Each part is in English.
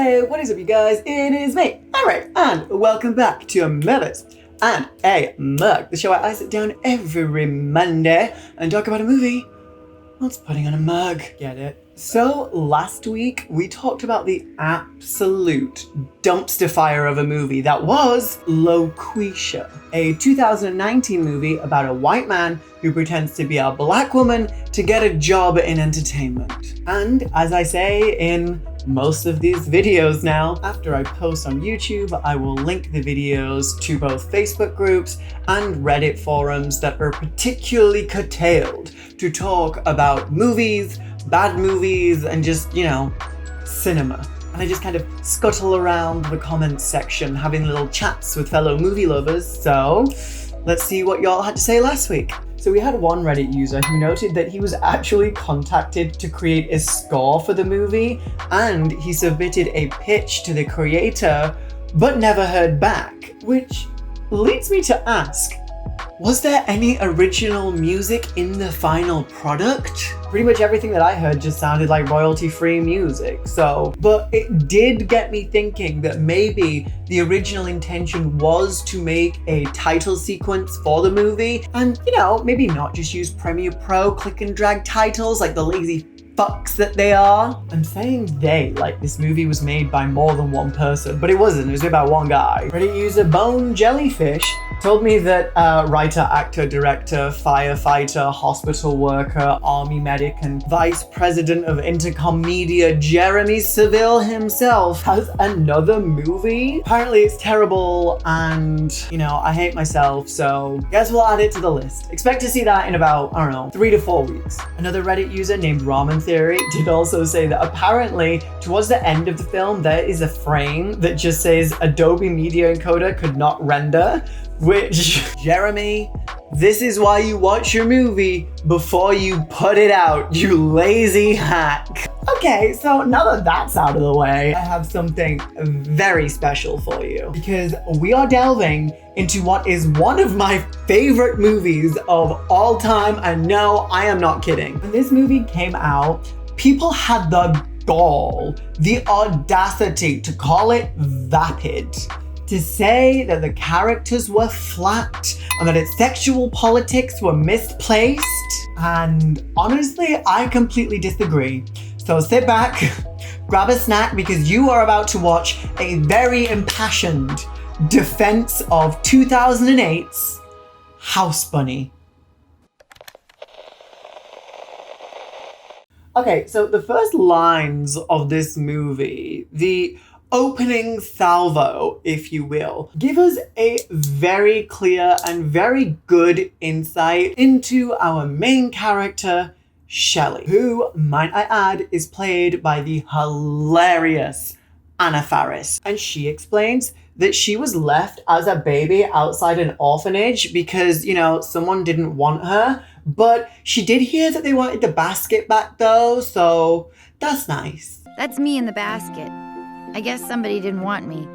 Hey, what is up, you guys? It is me, Eric, and welcome back to a Movies and a Mug, the show where I sit down every Monday and talk about a movie while it's putting on a mug. Get it? So, last week we talked about the absolute dumpster fire of a movie that was Loquisha, a 2019 movie about a white man who pretends to be a black woman to get a job in entertainment. And as I say in most of these videos now, after I post on YouTube, I will link the videos to both Facebook groups and Reddit forums that are particularly curtailed to talk about movies, bad movies, and just, cinema. And I just kind of scuttle around the comments section, having little chats with fellow movie lovers. So let's see what y'all had to say last week. So we had one Reddit user who noted that he was actually contacted to create a score for the movie, and he submitted a pitch to the creator, but never heard back. Which leads me to ask, was there any original music in the final product? Pretty much everything that I heard just sounded like royalty-free music, but it did get me thinking that maybe the original intention was to make a title sequence for the movie, and maybe not just use Premiere Pro click and drag titles like the lazy fucks that they are. I'm saying they, like this movie was made by more than one person, but it wasn't. It was made by one guy. Reddit user Bone Jellyfish told me that writer, actor, director, firefighter, hospital worker, army medic, and vice president of Intercom Media, Jeremy Seville himself, has another movie. Apparently it's terrible, and I hate myself, so guess we'll add it to the list. Expect to see that in about, 3 to 4 weeks. Another Reddit user named Ramen Theory did also say that apparently towards the end of the film there is a frame that just says Adobe Media Encoder could not render, which, Jeremy, this is why you watch your movie before you put it out, you lazy hack. Okay, so now that that's out of the way, I have something very special for you, because we are delving into what is one of my favorite movies of all time, and no, I am not kidding. When this movie came out, people had the gall, the audacity to call it vapid, to say that the characters were flat and that its sexual politics were misplaced. And honestly, I completely disagree. So sit back, grab a snack, because you are about to watch a very impassioned defense of 2008's House Bunny. Okay, so the first lines of this movie, the opening salvo, if you will, give us a very clear and very good insight into our main character, Shelley, who, might I add, is played by the hilarious Anna Faris. And she explains that she was left as a baby outside an orphanage because, someone didn't want her. But she did hear that they wanted the basket back though, so that's nice. That's me in the basket. I guess somebody didn't want me.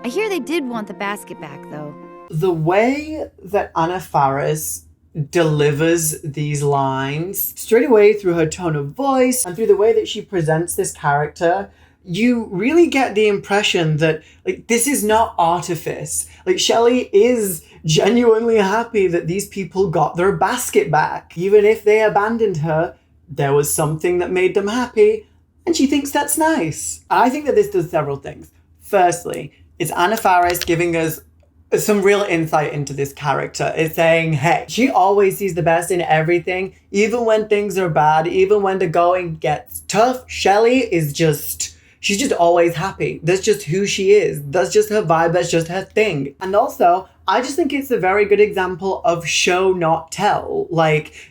I hear they did want the basket back though. The way that Anna Faris delivers these lines, straight away through her tone of voice and through the way that she presents this character, you really get the impression that this is not artifice. Shelley is genuinely happy that these people got their basket back. Even if they abandoned her, there was something that made them happy, and she thinks that's nice. I think that this does several things. Firstly, it's Anna Faris giving us some real insight into this character. It's saying, hey, she always sees the best in everything, even when things are bad, even when the going gets tough. Shelley is she's just always happy. That's just who she is. That's just her vibe. That's just her thing. And also, I just think it's a very good example of show, not tell.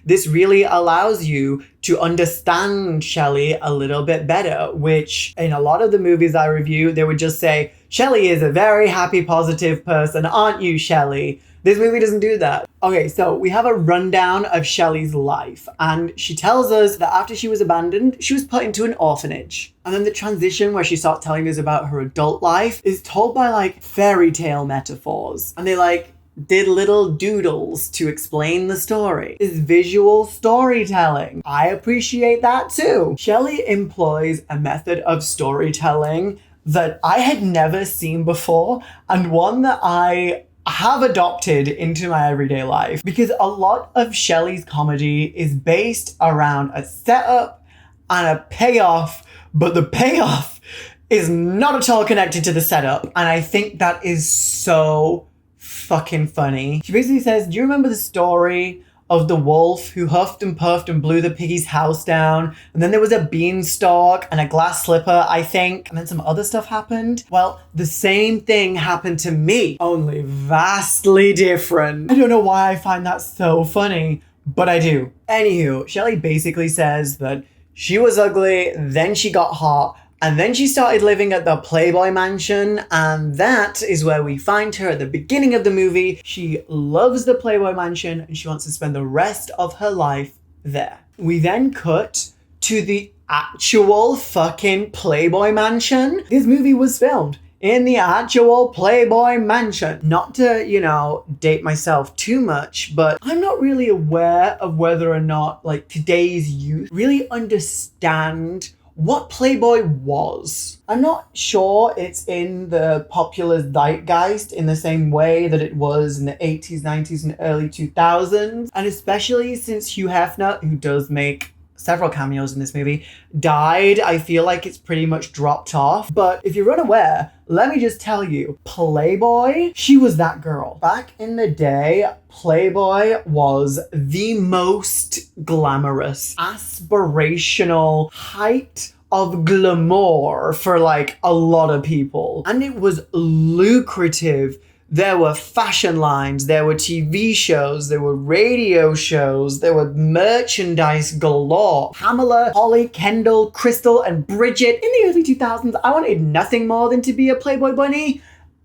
This really allows you to understand Shelley a little bit better, which in a lot of the movies I review, they would just say, Shelley is a very happy, positive person, aren't you, Shelley? This movie doesn't do that. Okay, so we have a rundown of Shelley's life, and she tells us that after she was abandoned, she was put into an orphanage. And then the transition where she starts telling us about her adult life is told by fairy tale metaphors. And they did little doodles to explain the story. It's visual storytelling. I appreciate that too. Shelley employs a method of storytelling that I had never seen before, and one that I have adopted into my everyday life, because a lot of Shelley's comedy is based around a setup and a payoff, but the payoff is not at all connected to the setup, and I think that is so fucking funny. She basically says, do you remember the story of the wolf who huffed and puffed and blew the piggy's house down? And then there was a beanstalk and a glass slipper, I think. And then some other stuff happened. Well, the same thing happened to me, only vastly different. I don't know why I find that so funny, but I do. Anywho, Shelley basically says that she was ugly, then she got hot, and then she started living at the Playboy mansion, and that is where we find her at the beginning of the movie. She loves the Playboy mansion and she wants to spend the rest of her life there. We then cut to the actual fucking Playboy mansion. This movie was filmed in the actual Playboy mansion. Not to, date myself too much, but I'm not really aware of whether or not like today's youth really understand what Playboy was. I'm not sure it's in the popular zeitgeist in the same way that it was in the 80s, 90s, and early 2000s. And especially since Hugh Hefner, who does make several cameos in this movie, died, I feel like it's pretty much dropped off. But if you're unaware, let me just tell you, Playboy, she was that girl. Back in the day, Playboy was the most glamorous, aspirational height of glamour for like a lot of people. And it was lucrative. There were fashion lines, there were TV shows, there were radio shows, there were merchandise galore. Pamela, Holly, Kendall, Crystal, and Bridget. In the early 2000s, I wanted nothing more than to be a Playboy bunny,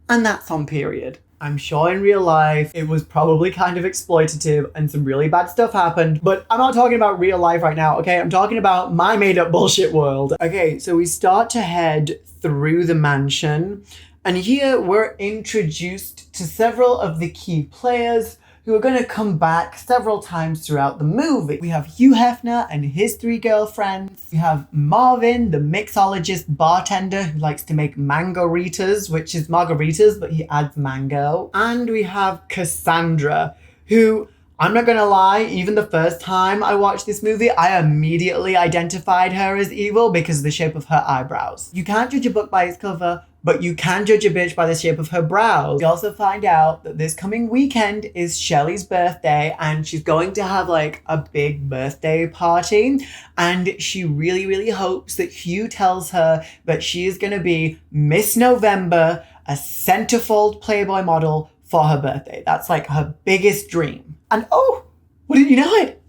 and that's on period. I'm sure in real life, it was probably kind of exploitative and some really bad stuff happened, but I'm not talking about real life right now, okay? I'm talking about my made-up bullshit world. Okay, so we start to head through the mansion, and here we're introduced to several of the key players who are going to come back several times throughout the movie. We have Hugh Hefner and his 3 girlfriends. We have Marvin, the mixologist bartender who likes to make mangoritas, which is margaritas, but he adds mango. And we have Cassandra, who, I'm not gonna lie, even the first time I watched this movie, I immediately identified her as evil because of the shape of her eyebrows. You can't judge a book by its cover, but you can judge a bitch by the shape of her brows. We also find out that this coming weekend is Shelley's birthday and she's going to have like a big birthday party. And she really, really hopes that Hugh tells her that she is going to be Miss November, a centerfold Playboy model for her birthday. That's like her biggest dream. And oh, wouldn't you know it?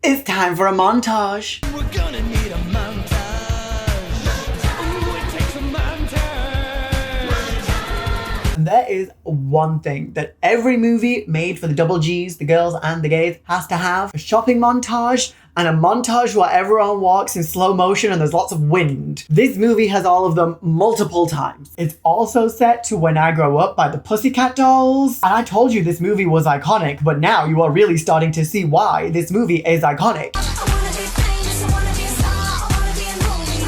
It's time for a montage. We're gonna need a montage. Ooh, it takes a montage. And there is one thing that every movie made for the double G's, the girls and the gays, has to have: a shopping montage and a montage where everyone walks in slow motion and there's lots of wind. This movie has all of them multiple times. It's also set to When I Grow Up by the Pussycat Dolls. And I told you this movie was iconic, but now you are really starting to see why this movie is iconic.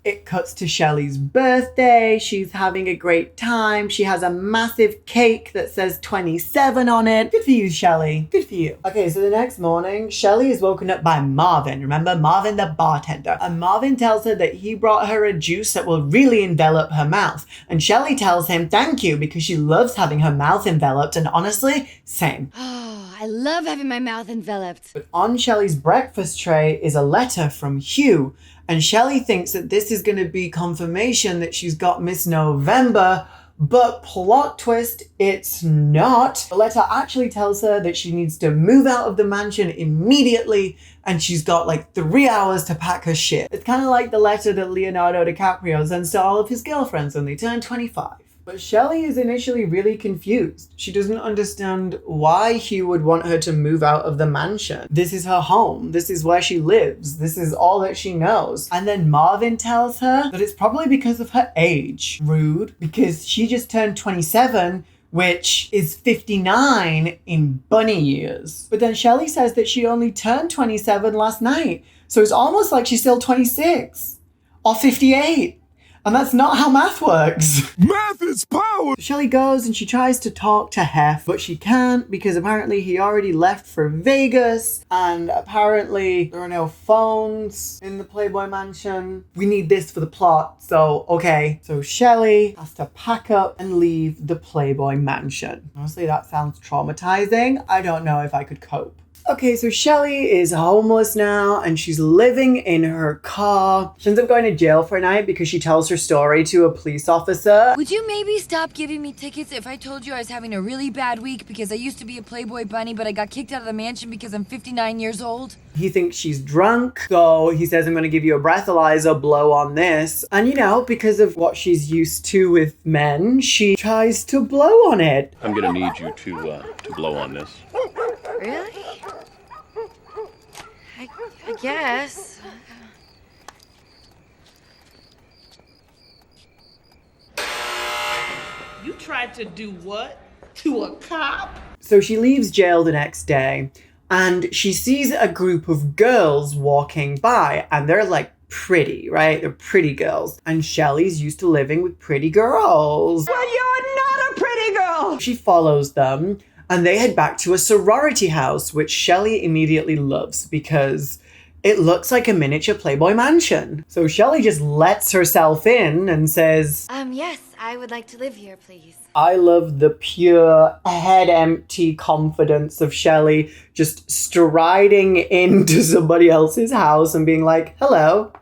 It cuts to Shelley's birthday. She's having a great time. She has a massive cake that says 27 on it. Good for you, Shelley. Good for you. Okay, so the next morning, Shelley is woken up by Marvin. Remember, Marvin the bartender. And Marvin tells her that he brought her a juice that will really envelop her mouth. And Shelley tells him thank you because she loves having her mouth enveloped. And honestly, same. Oh, I love having my mouth enveloped. But on Shelley's breakfast tray is a letter from Hugh. And Shelley thinks that this is going to be confirmation that she's got Miss November, but plot twist, it's not. The letter actually tells her that she needs to move out of the mansion immediately, and she's got like 3 hours to pack her shit. It's kind of like the letter that Leonardo DiCaprio sends to all of his girlfriends when they turn 25. But Shelley is initially really confused. She doesn't understand why Hugh would want her to move out of the mansion. This is her home. This is where she lives. This is all that she knows. And then Marvin tells her that it's probably because of her age. Rude, because she just turned 27, which is 59 in bunny years. But then Shelley says that she only turned 27 last night. So it's almost like she's still 26 or 58. And that's not how math works. Math is power! Shelley goes and she tries to talk to Hef, but she can't because apparently he already left for Vegas, and apparently there are no phones in the Playboy mansion. We need this for the plot, so okay. So Shelley has to pack up and leave the Playboy mansion. Honestly, that sounds traumatizing. I don't know if I could cope. Okay, so Shelley is homeless now and she's living in her car. She ends up going to jail for a night because she tells her story to a police officer. Would you maybe stop giving me tickets if I told you I was having a really bad week because I used to be a Playboy bunny, but I got kicked out of the mansion because I'm 59 years old? He thinks she's drunk, so he says, I'm going to give you a breathalyzer, blow on this. And you know, because of what she's used to with men, she tries to blow on it. I'm gonna need you to blow on this. Really? I guess. You tried to do what? To a cop? So she leaves jail the next day and she sees a group of girls walking by and they're like pretty, right? They're pretty girls. And Shelley's used to living with pretty girls. Well, you're not a pretty girl! She follows them and they head back to a sorority house, which Shelley immediately loves because it looks like a miniature Playboy mansion. So Shelley just lets herself in and says, Yes, I would like to live here, please. I love the pure, head empty confidence of Shelley just striding into somebody else's house and being like, hello,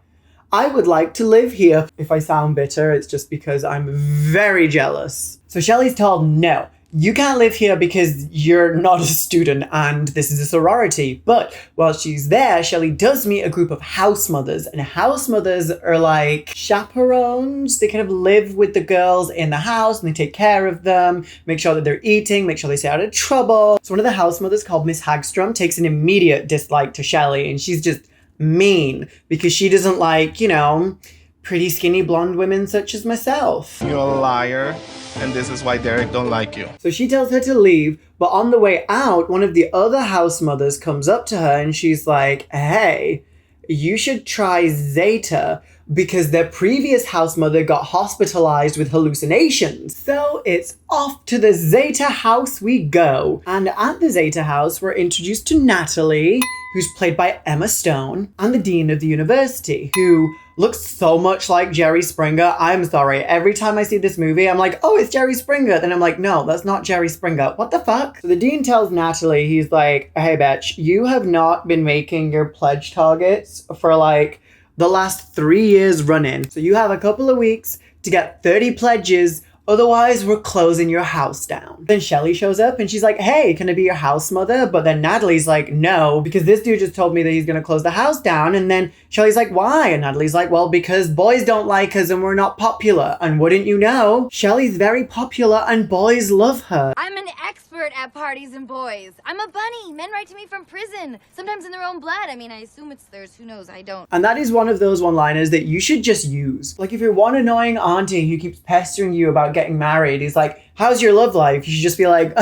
I would like to live here. If I sound bitter, it's just because I'm very jealous. So Shelley's told, no, you can't live here because you're not a student and this is a sorority. But while she's there, Shelley does meet a group of house mothers, and house mothers are like chaperones. They kind of live with the girls in the house and they take care of them, make sure that they're eating, make sure they stay out of trouble. So one of the house mothers, called Miss Hagstrom, takes an immediate dislike to Shelley, and she's just mean because she doesn't like, you know, pretty skinny blonde women such as myself. You're a liar, and this is why Derek don't like you. So she tells her to leave, but on the way out, one of the other house mothers comes up to her and she's like, hey, you should try Zeta because their previous house mother got hospitalized with hallucinations. So it's off to the Zeta house we go. And at the Zeta house, we're introduced to Natalie, who's played by Emma Stone, and the dean of the university, who looks so much like Jerry Springer. I'm sorry. Every time I see this movie, I'm like, oh, it's Jerry Springer. Then I'm like, no, that's not Jerry Springer. What the fuck? So the dean tells Natalie, he's like, hey, bitch, you have not been making your pledge targets for like the last 3 years running. So you have a couple of weeks to get 30 pledges. Otherwise, we're closing your house down. Then Shelley shows up and she's like, hey, can I be your house mother? But then Natalie's like, no, because this dude just told me that he's going to close the house down. And then Shelley's like, why? And Natalie's like, well, because boys don't like us and we're not popular. And wouldn't you know, Shelley's very popular and boys love her. I'm an expert at parties and boys. I'm a bunny. Men write to me from prison, sometimes in their own blood. I mean, I assume it's theirs. Who knows? I don't. And that is one of those one-liners that you should just use. Like if you're one annoying auntie who keeps pestering you about getting married, he's like, how's your love life? You should just be like,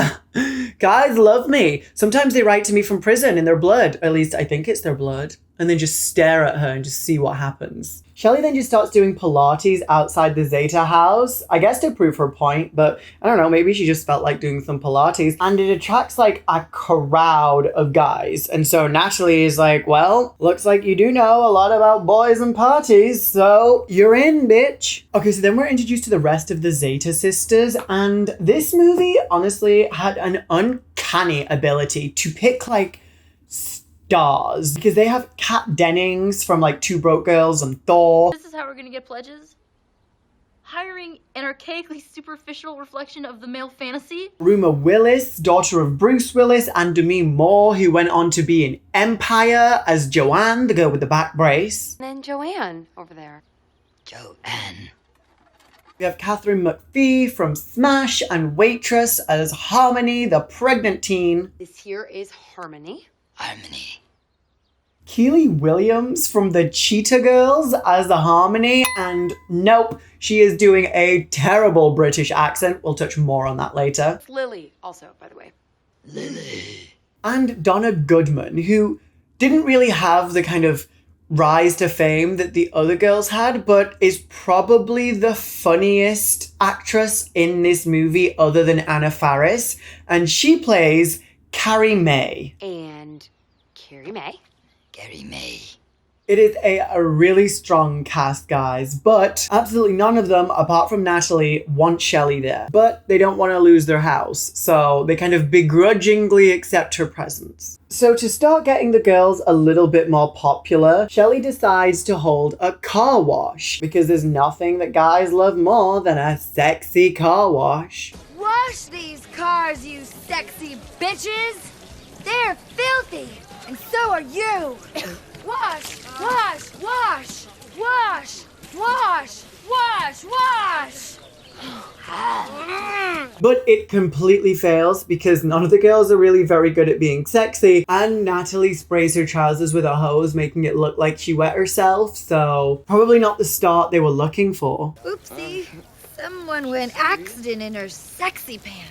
guys love me. Sometimes they write to me from prison in their blood. At least I think it's their blood. And then just stare at her and just see what happens. Shelley then just starts doing Pilates outside the Zeta house, I guess to prove her point, but I don't know, maybe she just felt like doing some Pilates, and it attracts like a crowd of guys. And so Natalie is like, well, looks like you do know a lot about boys and parties, so you're in, bitch. Okay, so then we're introduced to the rest of the Zeta sisters, and this movie honestly had an uncanny ability to pick like stars, because they have Kat Dennings from like Two Broke Girls and Thor. This is how we're gonna get pledges? Hiring an archaically superficial reflection of the male fantasy? Rumor Willis, daughter of Bruce Willis, and Demi Moore, who went on to be in Empire as Joanne, the girl with the back brace. And then Joanne over there. Joanne. We have Catherine McPhee from Smash and Waitress as Harmony, the pregnant teen. This here is Harmony. Harmony. Keely Williams from the Cheetah Girls as the Harmony, and nope, she is doing a terrible British accent. We'll touch more on that later. It's Lily also, by the way. Lily. And Donna Goodman, who didn't really have the kind of rise to fame that the other girls had, but is probably the funniest actress in this movie other than Anna Faris. And she plays Carrie Mae. And Carrie Mae. Carrie Mae. It is a really strong cast, guys, but absolutely none of them, apart from Natalie, want Shelley there. But they don't want to lose their house, so they kind of begrudgingly accept her presence. So to start getting the girls a little bit more popular, Shelley decides to hold a car wash, because there's nothing that guys love more than a sexy car wash. Wash these cars, you sexy bitches! They're filthy, and so are you! Wash, wash, wash, wash, wash, wash, wash! But it completely fails because none of the girls are really very good at being sexy, and Natalie sprays her trousers with a hose, making it look like she wet herself, so probably not the start they were looking for. Oopsie, someone went accident in her sexy pants.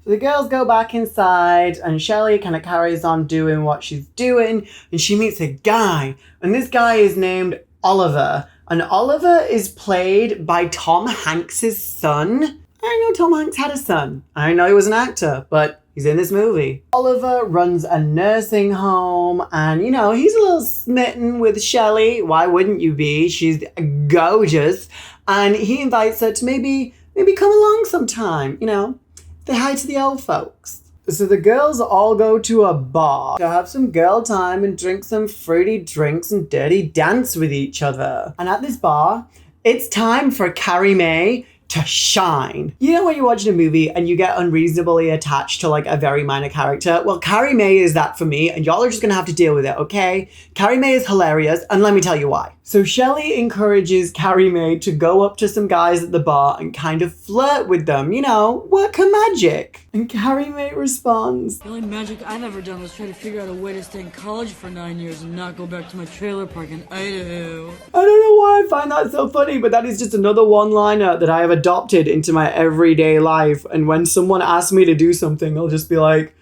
So the girls go back inside and Shelley kind of carries on doing what she's doing, and she meets a guy, and this guy is named Oliver, and Oliver is played by Tom Hanks' son. I didn't know Tom Hanks had a son. I didn't know he was an actor, but he's in this movie. Oliver runs a nursing home, and you know, he's a little smitten with Shelley. Why wouldn't you be? She's gorgeous, and he invites her to maybe come along sometime, you know, say hi to the old folks. So the girls all go to a bar to have some girl time and drink some fruity drinks and dirty dance with each other. And at this bar, it's time for Carrie Mae to shine. You know when you're watching a movie and you get unreasonably attached to like a very minor character? Well, Carrie Mae is that for me, and y'all are just gonna have to deal with it, okay? Carrie Mae is hilarious, and let me tell you why. So Shelley encourages Carrie Mae to go up to some guys at the bar and kind of flirt with them, you know, work her magic. And Carrie Mae responds, The only magic I've ever done was try to figure out a way to stay in college for 9 years and not go back to my trailer park in Idaho. I don't know why I find that so funny, but that is just another one-liner that I have adopted into my everyday life. And when someone asks me to do something, I'll just be like,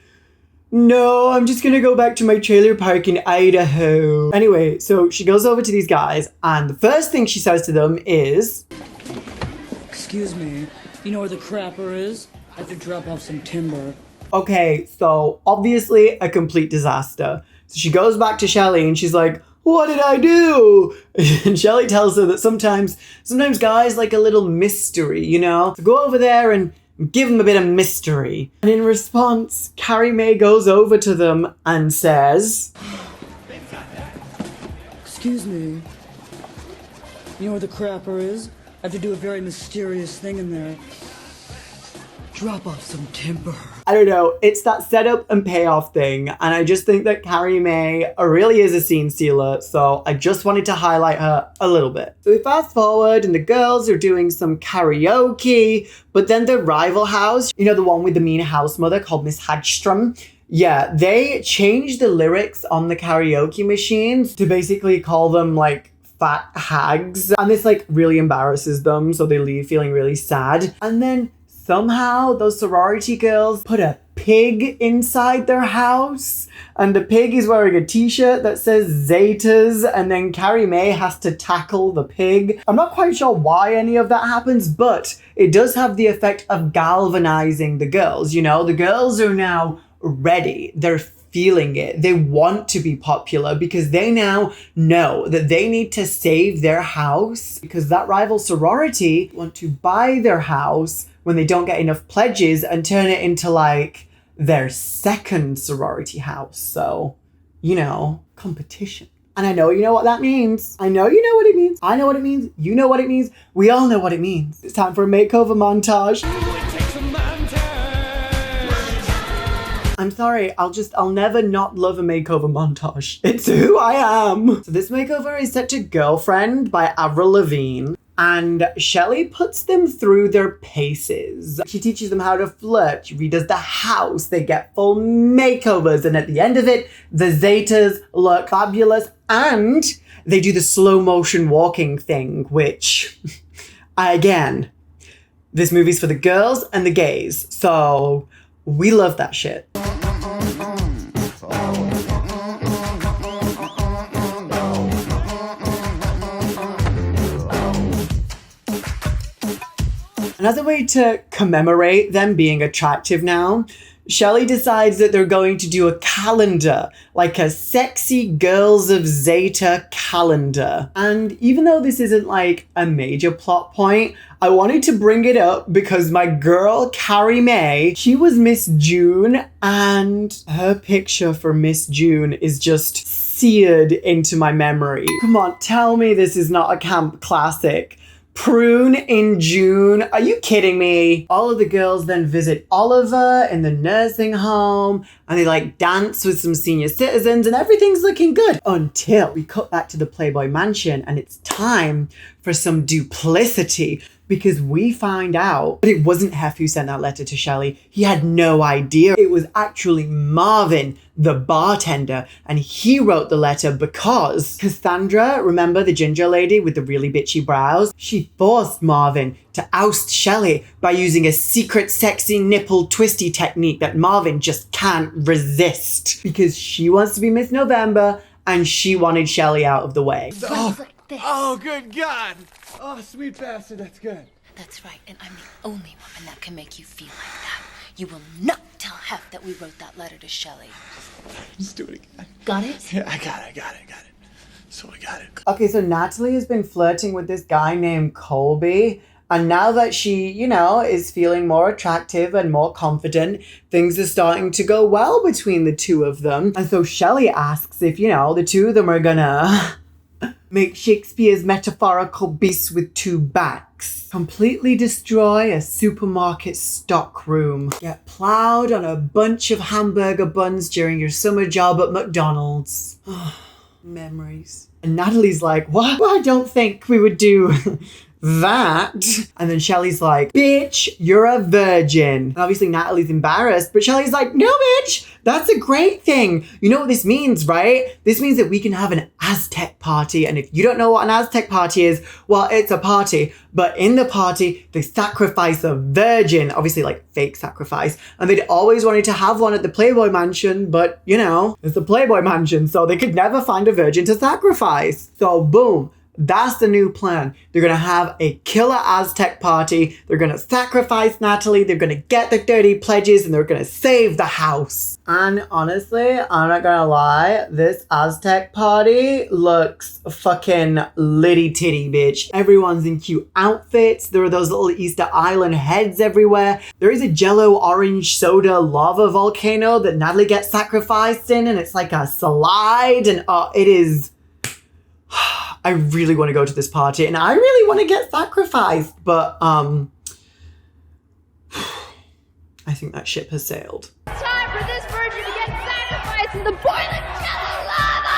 no, I'm just gonna go back to my trailer park in Idaho. Anyway, so she goes over to these guys, and the first thing she says to them is, Excuse me, you know where the crapper is? I have to drop off some timber. okay, so obviously a complete disaster. So she goes back to Shelley and she's like, what did I do? And Shelley tells her that sometimes guys like a little mystery, you know? So go over there and give them a bit of mystery. And in response, Carrie Mae goes over to them and says, Excuse me, you know where the crapper is? I have to do a very mysterious thing in there. Drop off some timber. I don't know, it's that setup and payoff thing, and I just think that Carrie Mae really is a scene stealer, so I just wanted to highlight her a little bit. So we fast forward, and the girls are doing some karaoke, but then the rival house, you know, the one with the mean house mother called Miss Hagstrom, yeah, they changed the lyrics on the karaoke machines to basically call them like fat hags, and this like really embarrasses them, so they leave feeling really sad. And then somehow those sorority girls put a pig inside their house, and the pig is wearing a t-shirt that says Zetas, and then Carrie Mae has to tackle the pig. I'm not quite sure why any of that happens, but it does have the effect of galvanizing the girls, you know? The girls are now ready. They're feeling it. They want to be popular because they now know that they need to save their house because that rival sorority want to buy their house when they don't get enough pledges and turn it into like their second sorority house. So, you know, competition. And I know you know what that means. I know you know what it means. I know what it means. You know what it means. We all know what it means. It's time for a makeover montage. I'm sorry, I'll never not love a makeover montage. It's who I am. So this makeover is set to Girlfriend by Avril Lavigne. And Shelley puts them through their paces. She teaches them how to flirt. She redoes the house. They get full makeovers. And at the end of it, the Zetas look fabulous. And they do the slow motion walking thing, which, again, this movie's for the girls and the gays. So we love that shit. as a way to commemorate them being attractive now, Shelley decides that they're going to do a calendar, like a sexy Girls of Zeta calendar. And even though this isn't like a major plot point, I wanted to bring it up because my girl, Carrie Mae, she was Miss June, and her picture for Miss June is just seared into my memory. Come on, tell me this is not a camp classic. Prune in June. Are you kidding me? All of the girls then visit Oliver in the nursing home and they like dance with some senior citizens and everything's looking good until we cut back to the Playboy mansion and it's time for some duplicity because we find out that it wasn't Hef who sent that letter to Shelley. He had no idea. It was actually Marvin, the bartender, and he wrote the letter because Cassandra, remember the ginger lady with the really bitchy brows? She forced Marvin to oust Shelley by using a secret sexy nipple twisty technique that Marvin just can't resist because she wants to be Miss November and she wanted Shelley out of the way. Oh, good God! Oh, sweet bastard, that's good. That's right, and I'm the only woman that can make you feel like that. You will not tell Hef that we wrote that letter to Shelley. Just do it again. Got it? Yeah, I got it. So I got it. Okay, so Natalie has been flirting with this guy named Colby. And now that she, you know, is feeling more attractive and more confident, things are starting to go well between the two of them. And so Shelley asks if, you know, the two of them are gonna make Shakespeare's metaphorical beast with two backs. Completely destroy a supermarket stockroom. Get plowed on a bunch of hamburger buns during your summer job at McDonald's. Memories. And Natalie's like, what? Well, I don't think we would do that. And then Shelley's like, bitch, you're a virgin. And obviously Natalie's embarrassed, but Shelley's like, no, bitch, that's a great thing. You know what this means, right? This means that we can have an Aztec party. And if you don't know what an Aztec party is, well, it's a party. But in the party, they sacrifice a virgin, obviously like fake sacrifice. And they'd always wanted to have one at the Playboy mansion, but you know, it's the Playboy mansion, so they could never find a virgin to sacrifice. So boom. That's the new plan. They're going to have a killer Aztec party. They're going to sacrifice Natalie. They're going to get the dirty pledges and they're going to save the house. And honestly, I'm not going to lie. This Aztec party looks fucking litty titty, bitch. Everyone's in cute outfits. There are those little Easter Island heads everywhere. There is a jello orange soda lava volcano that Natalie gets sacrificed in and it's like a slide and it is... I really want to go to this party and I really want to get sacrificed, but I think that ship has sailed. Time for this virgin to get sacrificed in the boiling jello lava!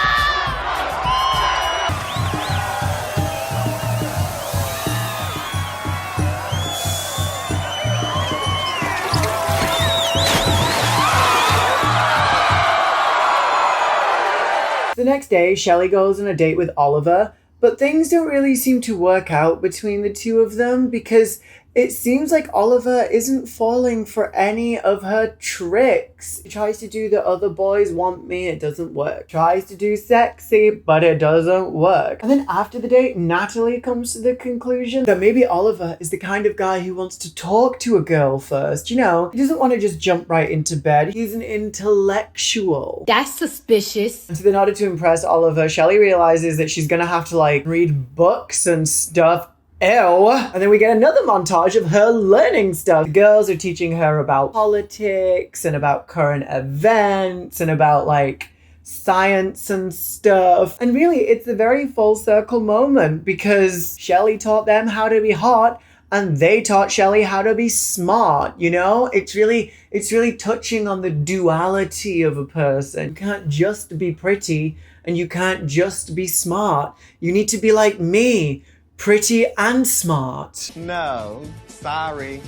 The next day, Shelley goes on a date with Oliver, but things don't really seem to work out between the two of them because it seems like Oliver isn't falling for any of her tricks. He tries to do the other boys want me, it doesn't work. Tries to do sexy, but it doesn't work. And then after the date, Natalie comes to the conclusion that maybe Oliver is the kind of guy who wants to talk to a girl first. You know, he doesn't want to just jump right into bed. He's an intellectual. That's suspicious. And so in order to impress Oliver, Shelley realizes that she's gonna have to like read books and stuff. Ew. And then we get another montage of her learning stuff. The girls are teaching her about politics and about current events and about like science and stuff. And really, it's a very full circle moment because Shelley taught them how to be hot and they taught Shelley how to be smart, you know? It's really touching on the duality of a person. You can't just be pretty and you can't just be smart. You need to be like me. Pretty and smart. No, sorry.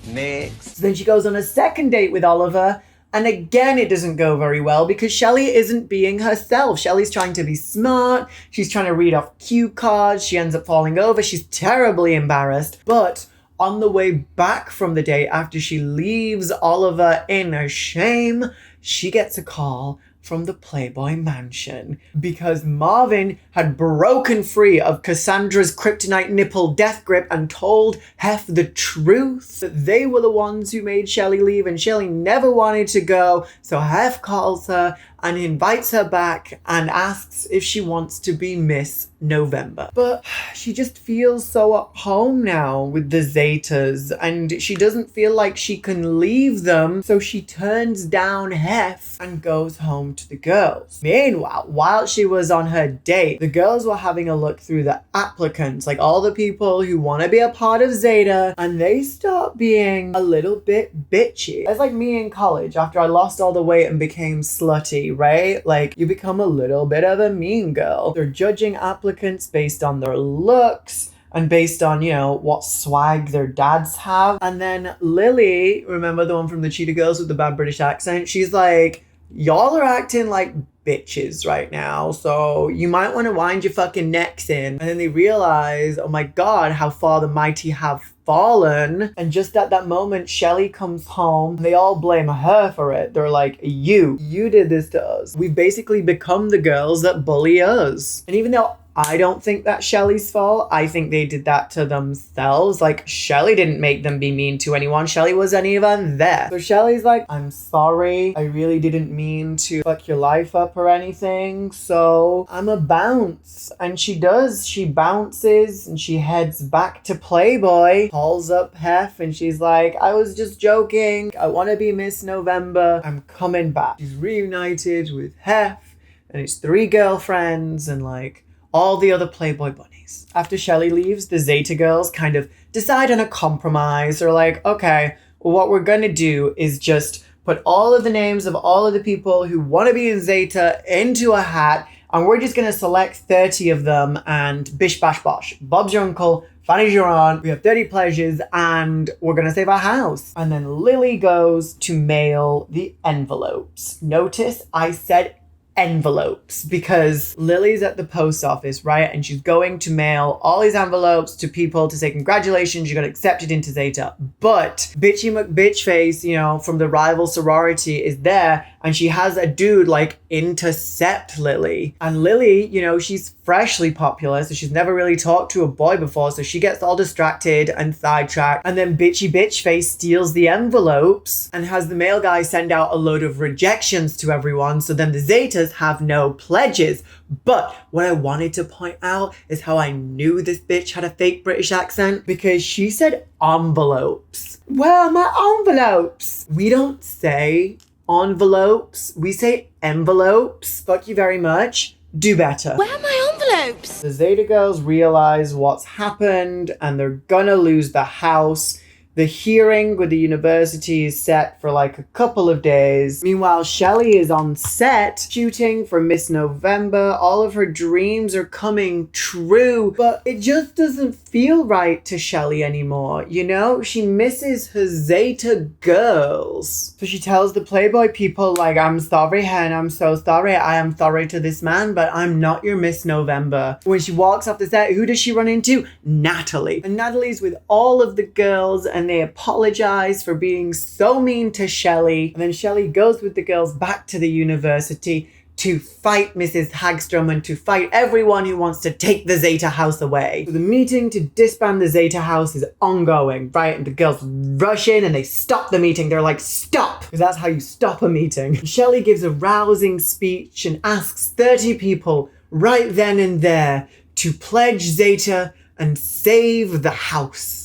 Next. So then she goes on a second date with Oliver, and again it doesn't go very well because Shelley isn't being herself. Shelley's trying to be smart, she's trying to read off cue cards, she ends up falling over, she's terribly embarrassed. But on the way back from the date, after she leaves Oliver in shame, she gets a call from the Playboy mansion because Marvin had broken free of Cassandra's kryptonite nipple death grip and told Hef the truth that they were the ones who made Shelley leave and Shelley never wanted to go. So Hef calls her and invites her back and asks if she wants to be Miss November. But she just feels so at home now with the Zetas and she doesn't feel like she can leave them, so she turns down Hef and goes home to the girls. Meanwhile, while she was on her date, the girls were having a look through the applicants, like all the people who want to be a part of Zeta, and they start being a little bit bitchy. It's like me in college after I lost all the weight and became slutty, right? Like, you become a little bit of a mean girl. They're judging applicants based on their looks and based on, you know, what swag their dads have. And then Lily, remember the one from the Cheetah Girls with the bad British accent? She's like, y'all are acting like bitches right now, so you might want to wind your fucking necks in. And then they realize, oh my god, how far the mighty have fallen. And just at that moment, Shelley comes home. They all blame her for it. They're like, you did this to us. We've basically become the girls that bully us. And even though I don't think that's Shelley's fault, I think they did that to themselves. Like, Shelley didn't make them be mean to anyone. Shelley wasn't even there. So Shelley's like, I'm sorry. I really didn't mean to fuck your life up or anything. So I'm a bounce. And she does. She bounces and she heads back to Playboy, calls up Hef, and she's like, I was just joking. I want to be Miss November. I'm coming back. She's reunited with Hef and his 3 girlfriends and like all the other Playboy bunnies. After Shelley leaves, the Zeta girls kind of decide on a compromise. They're like, okay, well, what we're gonna do is just put all of the names of all of the people who want to be in Zeta into a hat, and we're just gonna select 30 of them and bish bash bosh. Bob's your uncle, Fanny's your aunt, we have 30 pleasures, and we're gonna save our house. And then Lily goes to mail the envelopes. Notice I said envelopes because Lily's at the post office, right? And she's going to mail all these envelopes to people to say, congratulations, you got accepted into Zeta. But Bitchy McBitchface, you know, from the rival sorority is there, and she has a dude like intercept Lily. And Lily, you know, she's freshly popular, so she's never really talked to a boy before, so she gets all distracted and sidetracked. And then Bitchy Bitchface steals the envelopes and has the mail guy send out a load of rejections to everyone, so then the Zetas have no pledges. But what I wanted to point out is how I knew this bitch had a fake British accent, because she said envelopes. Where are my envelopes? We don't say envelopes, we say envelopes. Fuck you very much. Do better. Where are my envelopes? The Zeta girls realize what's happened and they're gonna lose the house. The hearing with the university is set for like a couple of days. Meanwhile, Shelley is on set shooting for Miss November. All of her dreams are coming true, but it just doesn't feel right to Shelley anymore, you know? She misses her Zeta girls. So she tells the Playboy people, like, I'm sorry, hen, I'm so sorry. I am sorry to this man, but I'm not your Miss November. When she walks off the set, who does she run into? Natalie. And Natalie's with all of the girls, and they apologize for being so mean to Shelley. And then Shelley goes with the girls back to the university to fight Mrs. Hagstrom and to fight everyone who wants to take the Zeta house away. So the meeting to disband the Zeta house is ongoing, right? And the girls rush in and they stop the meeting. They're like, stop! Because that's how you stop a meeting. Shelley gives a rousing speech and asks 30 people right then and there to pledge Zeta and save the house.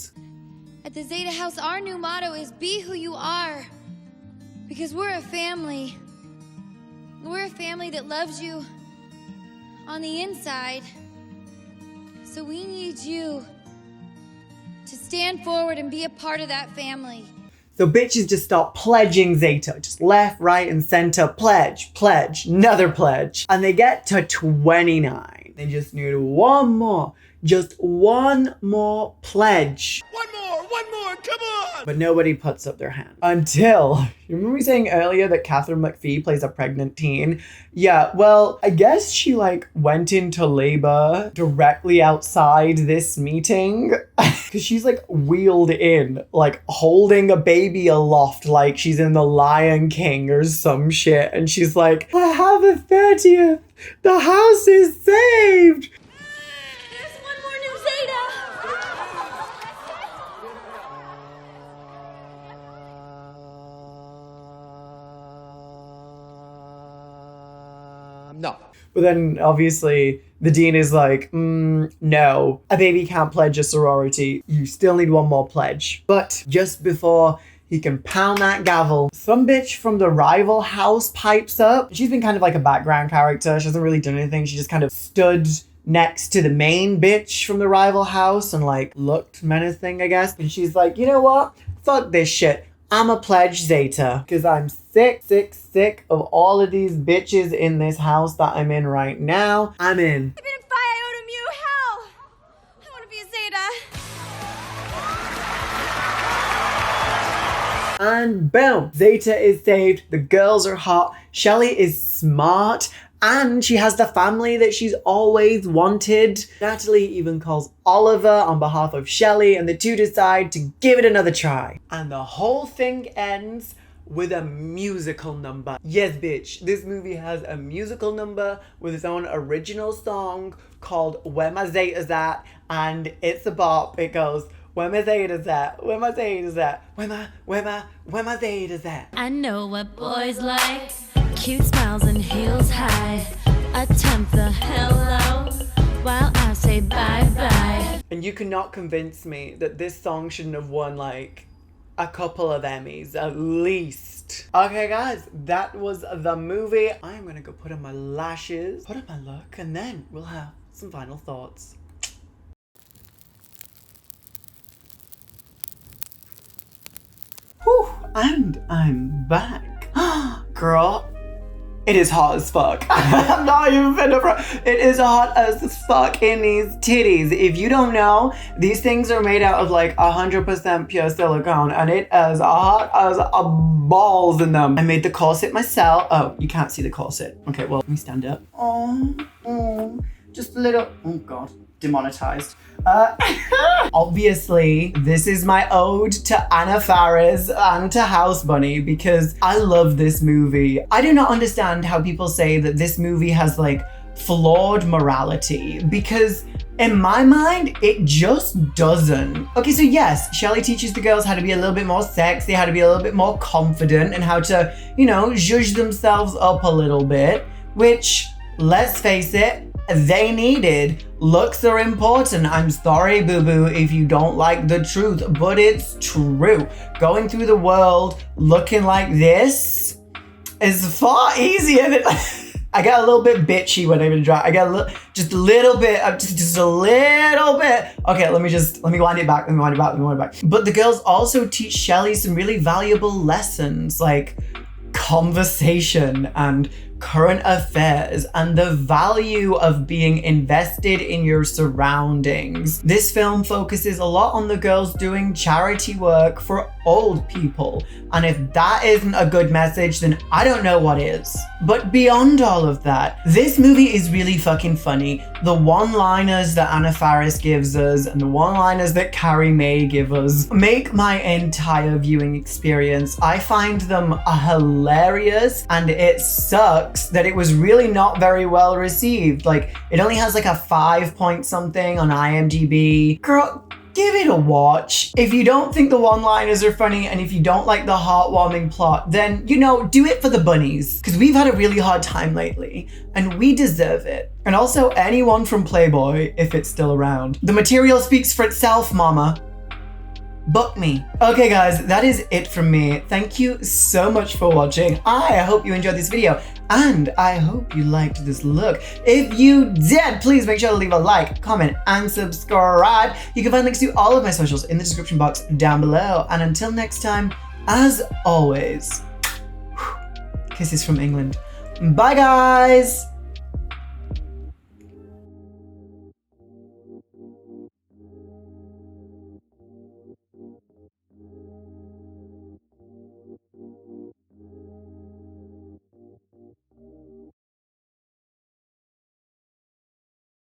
At the Zeta House, our new motto is be who you are. Because we're a family. We're a family that loves you on the inside. So we need you to stand forward and be a part of that family. So bitches just start pledging Zeta, just left, right, and center. Pledge, pledge, another pledge. And they get to 29. They just need one more. just one more pledge. One more, come on! But nobody puts up their hand. Until, you remember me saying earlier that Catherine McPhee plays a pregnant teen? Yeah, well, I guess she like went into labor directly outside this meeting. Cause she's like wheeled in, like holding a baby aloft like she's in the Lion King or some shit. And she's like, I have a 30th. The house is saved. There's one more new Zeta! No. But then obviously the dean is like, no, a baby can't pledge a sorority. You still need one more pledge. But just before he can pound that gavel, some bitch from the rival house pipes up. She's been kind of like a background character. She hasn't really done anything. She just kind of stood next to the main bitch from the rival house and like looked menacing, I guess. And she's like, you know what? Fuck this shit. I'm a pledge Zeta. Because I'm sick of all of these bitches in this house that I'm in right now. I'm in. I've been in Phi Iota Mu hell! I want to be a Zeta. And boom, Zeta is saved. The girls are hot. Shelly is smart. And she has the family that she's always wanted. Natalie even calls Oliver on behalf of Shelly, and the two decide to give it another try. And the whole thing ends with a musical number. Yes, bitch. This movie has a musical number with its own original song called Where My Zeta's At, and it's a bop. It goes, where my Zeta's at, where my Zeta's at, where my Zeta's at. I know what boys like. Cute smiles and heels high. Attempt the hello while I say bye-bye. And you cannot convince me that this song shouldn't have won like a couple of Emmys at least. Okay guys, that was the movie. I am gonna go put on my lashes, put on my look, and then we'll have some final thoughts. Whew, and I'm back. Girl, it is hot as fuck. I'm not even finna it is hot as fuck in these titties. If you don't know, these things are made out of like 100% pure silicone, and it is hot as balls in them. I made the corset myself. Oh, you can't see the corset. Okay, well, let me stand up. Oh, just a little, oh God, demonetized. Obviously, this is my ode to Anna Faris and to House Bunny because I love this movie. I do not understand how people say that this movie has like flawed morality because in my mind, it just doesn't. Okay, so yes, Shelly teaches the girls how to be a little bit more sexy, how to be a little bit more confident, and how to, you know, zhuzh themselves up a little bit, which, let's face it, they needed. Looks are important. I'm sorry, boo-boo, if you don't like the truth, but it's true. Going through the world looking like this is far easier than... I got a little bit bitchy when I'm in drag. I got just a little bit. Okay, let me wind it back. But the girls also teach Shelly some really valuable lessons, like conversation and current affairs and the value of being invested in your surroundings. This film focuses a lot on the girls doing charity work for old people, and if that isn't a good message, then I don't know what is. But beyond all of that, this movie is really fucking funny. The one-liners that Anna Faris gives us and the one-liners that Carrie Mae give us make my entire viewing experience. I find them hilarious, and it sucks that it was really not very well received. Like, it only has like a 5 point something on IMDb. Girl, give it a watch. If you don't think the one-liners are funny and if you don't like the heartwarming plot, then, you know, do it for the bunnies. Because we've had a really hard time lately and we deserve it. And also anyone from Playboy, if it's still around. The material speaks for itself, mama. Book me. Okay guys, that is it from me. Thank you so much for watching. I hope you enjoyed this video and I hope you liked this look. If you did, please make sure to leave a like, comment, and subscribe. You can find links to all of my socials in the description box down below. And until next time, as always, kisses from England. Bye guys!